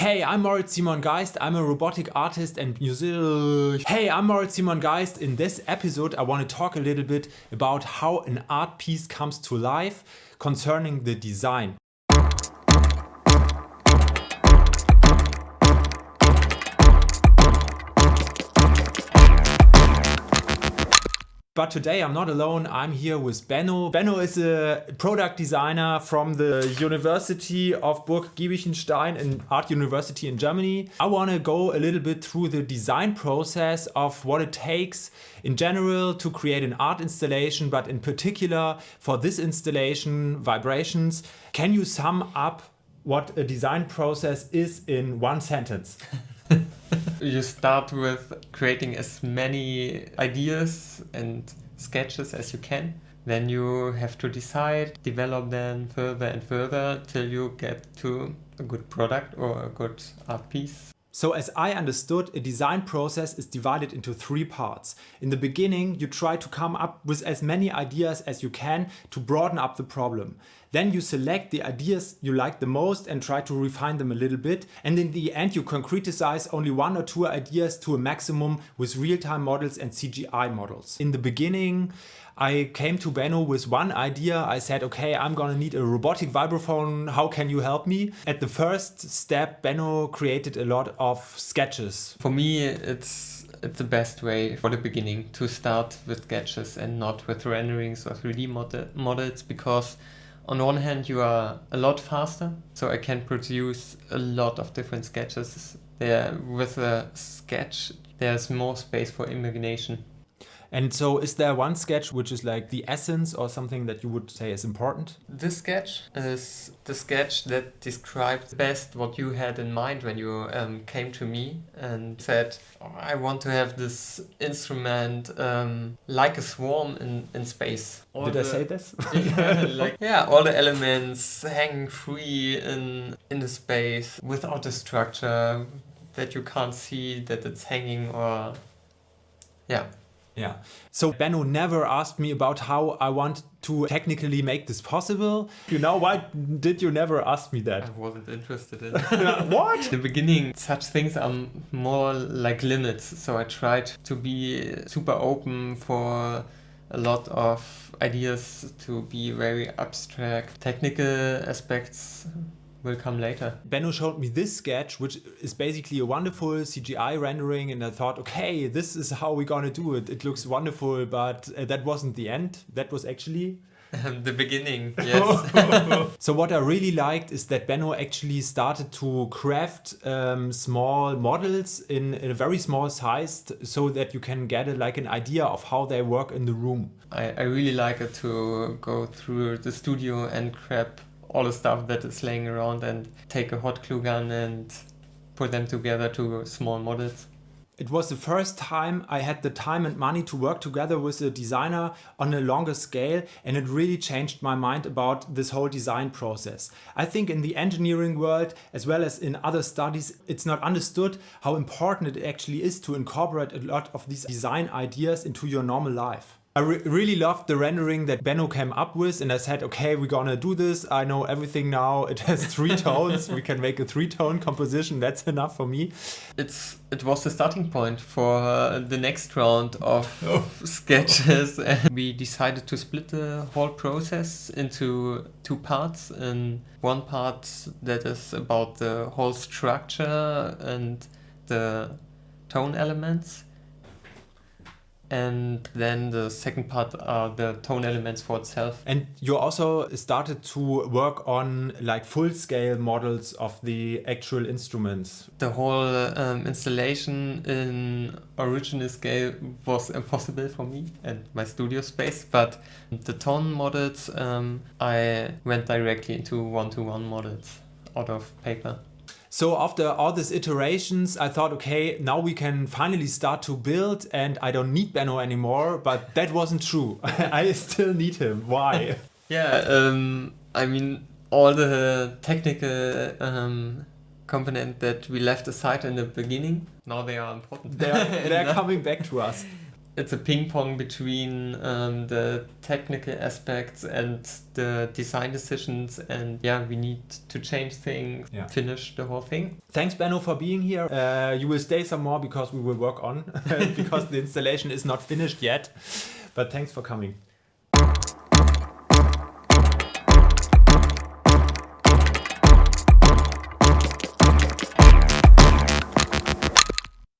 Hey, I'm Moritz Simon Geist. I'm a robotic artist and musician. Hey, I'm Moritz Simon Geist. In this episode, I want to talk a little bit about how an art piece comes to life concerning the design. But today I'm not alone, I'm here with Benno. Benno is a product designer from the University of Burg Giebichenstein, an art university in Germany. I want to go a little bit through the design process of what it takes in general to create an art installation, but in particular for this installation, Vibrations. Can you sum up what a design process is in one sentence? You start with creating as many ideas and sketches as you can. Then you have to decide, develop them further and further till you get to a good product or a good art piece. So as I understood, a design process is divided into three parts. In the beginning, you try to come up with as many ideas as you can to broaden up the problem. Then you select the ideas you like the most and try to refine them a little bit. And in the end, you concretize only one or two ideas to a maximum with real-time models and CGI models. In the beginning, I came to Benno with one idea. I said, okay, I'm gonna need a robotic vibraphone. How can you help me? At the first step, Benno created a lot of sketches. For me, it's the best way for the beginning to start with sketches and not with renderings or 3D models, because on one hand you are a lot faster, so I can produce a lot of different sketches. With a sketch, there's more space for imagination. And so is there one sketch which is like the essence or something that you would say is important? This sketch is the sketch that describes best what you had in mind when you came to me and said, I want to have this instrument like a swarm in space. Did I say this? All the elements hanging free in the space without a structure that you can't see that it's hanging or... Yeah. So Benno never asked me about how I want to technically make this possible. Why did you never ask me that? I wasn't interested in What? In the beginning, such things are more like limits. So I tried to be super open for a lot of ideas to be very abstract. Technical aspects will come later. Benno showed me this sketch, which is basically a wonderful CGI rendering, and I thought, okay, this is how we're gonna do it. It looks wonderful, but that wasn't the end. That was actually... the beginning, yes. So what I really liked is that Benno actually started to craft small models in a very small size so that you can get an idea of how they work in the room. I really like it to go through the studio and grab all the stuff that is laying around and take a hot glue gun and put them together to small models. It was the first time I had the time and money to work together with a designer on a longer scale, and it really changed my mind about this whole design process. I think in the engineering world, as well as in other studies, it's not understood how important it actually is to incorporate a lot of these design ideas into your normal life. I really loved the rendering that Benno came up with, and I said, okay, we're gonna do this. I know everything now. It has 3 tones. We can make a 3-tone composition. That's enough for me. It was the starting point for the next round of sketches. And we decided to split the whole process into 2 parts. And one part that is about the whole structure and the tone elements. And then the second part are the tone elements for itself. And you also started to work on full-scale models of the actual instruments. The whole installation in original scale was impossible for me and my studio space, but the tone models, I went directly into one-to-one models out of paper. So after all these iterations, I thought, okay, now we can finally start to build, and I don't need Benno anymore, but that wasn't true. I still need him. Why? All the technical component that we left aside in the beginning, now they are important. They're coming back to us. it's a ping pong between the technical aspects and the design decisions, and yeah, we need to change things, finish the whole thing. Thanks, Benno, for being here. You will stay some more because we will work on because the installation is not finished yet. But thanks for coming.